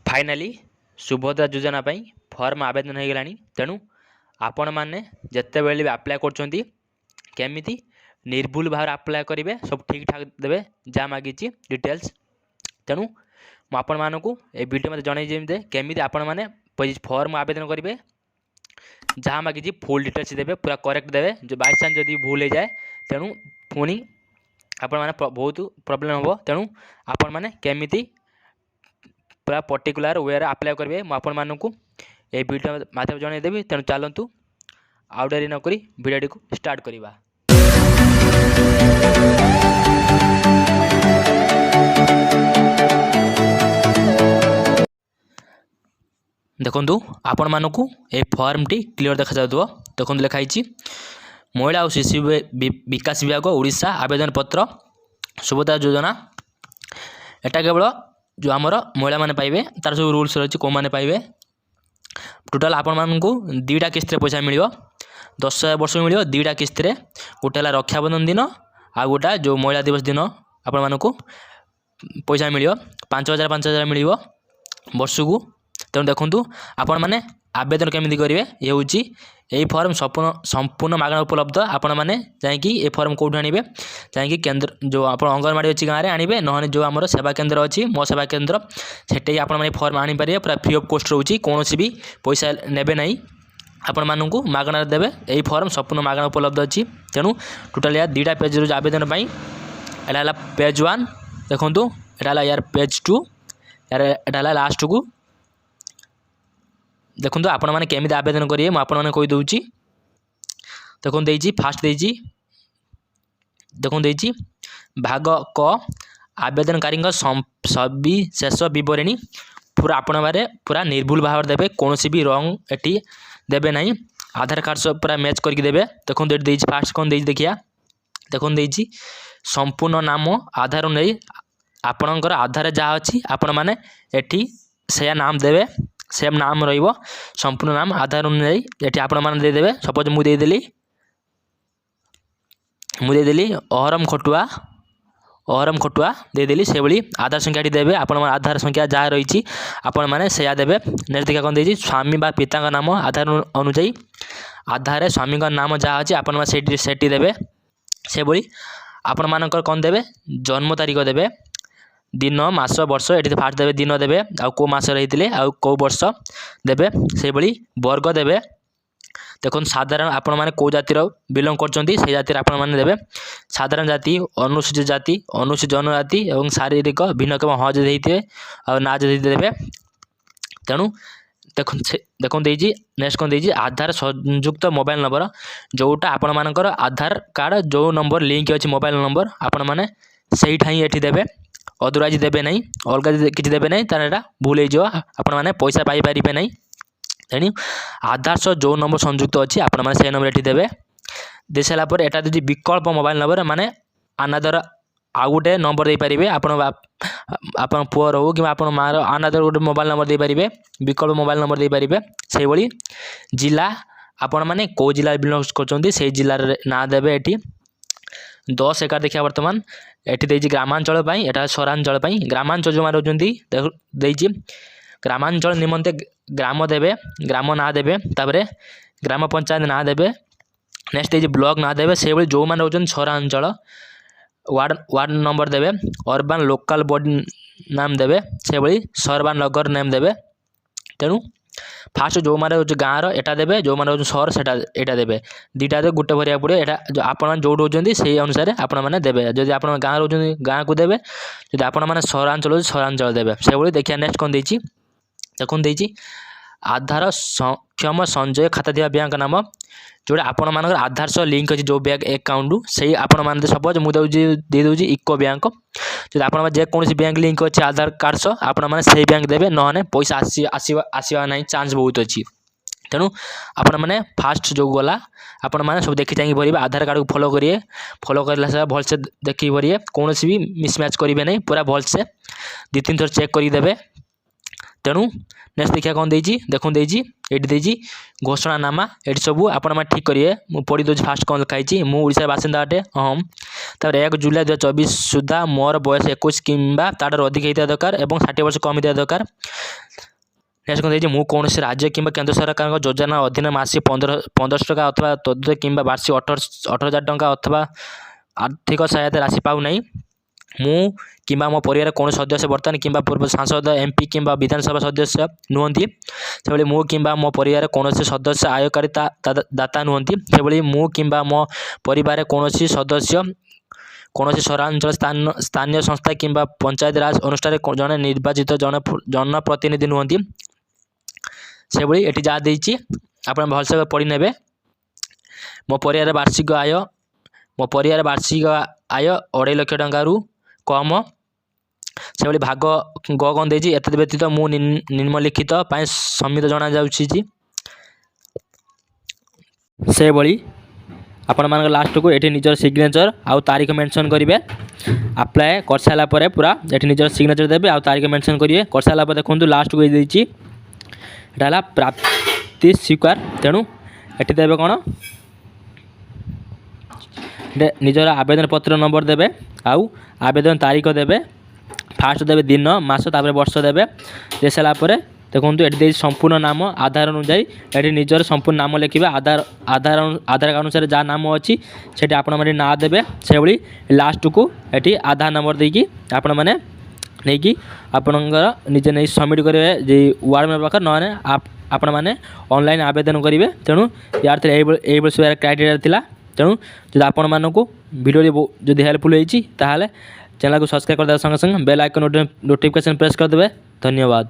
Finally Subhadra योजना form आवेदन हो गला। तेणु आपण मैंने जिते बड़े भी आप्लाय करमी निर्भुल भाव आप्लाय करेंगे, सब ठीक ठाक देवे जहाँ मागी डिटेल्स। तेणु मुझे मानक ये वीडियो मत जन केमी आपण मैंने फॉर्म आवेदन करेंगे, जहाँ मागी फुल डिटेल्स देवे, पूरा करेक्ट देवे। जो बाई चान्स जब भूल हो जाए तेणु पुणी आपण मैंने बहुत प्रोब्लेम हम। तेणु आपण मैंने केमी पूरा पर्टिकुलर वे आप्लाय करेंगे मुझे मानक ये वीडियो माध्यम जनईदेवी। तेणु चलतु आउ डेरी नक वीडियो को स्टार्ट करवा। देखु आपण मानक ये फॉर्म टी क्लियर देखा जाऊ। देखो लिखाई महिला और शिशु विकास विभाग ओडिशा आवेदन पत्र सुभद्रा योजना। एटा केवल जो आमर महिला माने पाइबे, तार सब रूल्स रही कौ मैंने पाइबे। टोटाल आपण मानू दुईटा किस्त पैसा मिल 10,000 वर्ष मिल दुईटा किस्त। गोटे है रक्षाबंधन दिन आ गोटा जो महिला दिवस दिन आपण मानक पैसा मिल 5,000 मिल वर्ष को। तेणु देखूँ आपण मैंने आवेदन केमी करेंगे, ये हूँ यही फॉर्म संपूर्ण मागणा उपलब्ध। आपण मैंने जाकि फॉर्म कौटू आने जाकि केन्द्र जो आप अंगनवाड़ी अच्छी गाँव में आने ना जो आम सेवा केन्द्र अच्छी मो सेवा केन्द्र से आप फॉर्म आनीपर पूरा फ्री ऑफ कॉस्ट रोचे, कौन भी पैसा नेबे ना आपण मानक मागणार देवे। यही फॉर्म संपूर्ण मागणा उपलब्ध अच्छी। तेणु टोटाल यार दुईटा पेज रोज आवेदन एटा पेज 1 देखूँ, एटा यार पेज 2 यार एटा लास्ट को देखो आपण मैंने केमी आवेदन करेंगे मुझे कहीदे। देखो फास्ट देखो भाग क आवेदनकारी सविशेष बरणी पूरा आपण बारे पूरा निर्भुल भाव देवे, कौन भी रंग एटी देवे ना। आधार कार्ड सब पूरा मैच करके देवे। देखो फास्ट कौन देखिया, देखो संपूर्ण नाम आधार अनुसार आपणकर आधार जहाँ अच्छी आपण मैंने एटी से नाम देवे, सेम नाम रहिबो संपूर्ण नाम आधार अनुसार ये आपण मैंने देदेवे। सपोज मुदेली अहरम खटुआ देदेली से भली आधार संख्याटी देवे। आपण आधार संख्या जहाँ रही आपण मैंने से देवे। नेक्स्ट देखा कौन देजी स्वामी बा पिता का नाम आधार अनुसार आधार स्वामी का नाम जहाँ अच्छी आपण सेटी देवे। से भली आपण मानकर कौन देवे जन्म तारीख देवे, दिन मास वर्ष ये फास्ट देवे, दिन देवे आउ को मास रही आउ को वर्ष देवे। से भली वर्ग देवे। देखो साधारण आपण मैंने कौ जातिर बिलंग कर जाति आपण मैंने देवे। साधारण जाति, अनुसूचित जाति, अनुसूचित जनजाति और शारीरिक भिन्नक्षम हाँ जब देते और ना जब देवे। तेणु देखो नेक्स्ट कौन देजी आधार संयुक्त मोबाइल नंबर जोटा आपण मानकर आधार कार्ड जो नंबर लिंक अच्छी मोबाइल नंबर आपण मैंने से ही देवे। अदरवाइज देवे नहीं, अलग किसी देवे नहीं, तार भूल हो आपण मैंने पैसा पाइपर नहीं। तेणु आधार सह जो नंबर संयुक्त अच्छी आपण मैंने से नंबर ये देवे। दे सारापर एटा दूसरी विकल्प मोबाइल नंबर माने अनादर आउ गोटे नंबर दे पारे। आपण पुअर हो कि आप माँ अनादर गोटे मोबाइल नंबर दे पारे, विकल्प मोबाइल नंबर दे पारे। से भली जिला आपण मैंने कौ जिला बिलंग कर से जिलार ना देवे। ये 10 11 देखिए बर्तमान ये ग्रामांचल एटा सहरांचल। ग्रामांचल जो रोचे ग्रामांचल निमंते ग्राम देवे, ग्राम ना देवे, तापर ग्राम पंचायत ना देवे। नेक्स्ट ये ब्लॉक ना देवे। से जो मैंने रोचन सहरांचल वार्ड नंबर देवे। अर्बान लोकल बॉडी नाम देवे। से भली सर्बान नगर नाम देवे। तेणु फास्ट जो मैंने गाँव एटा देवे, जो मैंने सहर से देवे। दुईटा दे गोटे भरिया पड़े। एटा जो आपण जो रोचे से अनुसार आपण मैंने देवे। जब आप गाँव रोचे गाँव को देवे, जब आपण मैंने सहरांचल सहरांचल देवे। से भली देखिए नेक्स्ट कौन देची देखो आधार सक्षम संचय खाता दिया बैंक नाम जोड़ा आपण मान आधार सह लिंक अच्छी जो बैंक अकाउंट से आपण मैंने सपोज मुझे दे दूसरी इको बैंक। जब आप जेकोसी बैंक लिंक अच्छे आधार कार्ड सह आपण मैंने से बैंक देवे, ना पैसा आसवा ना चांस बहुत अच्छी। तेणु आपण मैंने फास्ट जो गला आपण मैंने सब देखी चाहिए भरवे। आधार कार्ड को फॉलो करिए, फॉलो कर भलसे देखिए भरिए, कौन भी मिसमैच करेंगे नहीं, पूरा भलसे 2-3 थर चेक करदे। तेणु नेक्स्ट देखिए कौन देखो ये घोषणानामा ये सब आपण मैंने ठीक करिए। मुझे पढ़ी दूसरी फास्ट कौन लिखाई मुझे बासिंदा अटे अहम। तापर 1 जुलाई 2024 सुधा मोर बयस 21 कि तार अधिक होता दरकार और 60 वर्ष कम होता दरकार। नेक्स्ट कौन देखिए कौन राज्य कि केंद्र सरकार योजना अधीन मासिक 1500 टका अथवा तद्वत कि वार्षिक 18,000 टका अथवा आर्थिक सहायता राशि पाऊ नहीं मु कि मो परिवार कौन सदस्य बर्तमान कि पूर्व सांसद एमपी कि विधानसभा सदस्य नुहति से मु कि मो परिवार कौन सदस्य आयकारी दाता नुहति से मु कि मो परिवार कौन सदस्य कौन सहरांचल स्थानीय संस्था कि पंचायत राज अनुष्ठान जड़े निर्वाचित जनप्रतिनिधि नुहति से ये जहाँ देती आप भलसे पढ़ी ने मो परिवार वार्षिक आय 2.5 लाख टंका कम से भाग ग कौन देती एत व्यतीत मु निम्नलिखित समित जना जाऊँगी से आपण मान लास्ट को ये निजर सिग्नेचर आउ तारीख मेंशन करेंगे अप्लाई कर सारापर पूरा ये निजर सिग्नेचर देवे आउ तारीख मेंशन करेंगे कर सारापर देखो लास्ट को ये प्राप्ति स्वीकार तेणु ये देवे कौन निजर आवेदन पत्र नंबर देवे आउ आवेदन तारीख देवे फास्ट देवे दिन मास तापर वर्ष देवे दे सारापर देखो ये संपूर्ण नाम आधार अनुजाई ये निजर संपूर्ण नाम लिखे आधार कार्ड अनुसार जहाँ नाम अच्छी से आपण मैंने ना देवे से भाई लास्ट को ये आधार नंबर देकी आपण मैंने नहीं आपणकर निजे नहीं सबमिट करेंगे वार्ड मेंबर पाखे ना आपण मैंने ऑनलाइन आवेदन करेंगे तेणु यार ये क्राइटेरिया थिला तेणु जब आपण मानक वीडियो जब हेल्पफुल होती चैनल को सब्सक्राइब करदे संगे संगे बेल आइकन नोटिफिकेशन प्रेस करदे। धन्यवाद।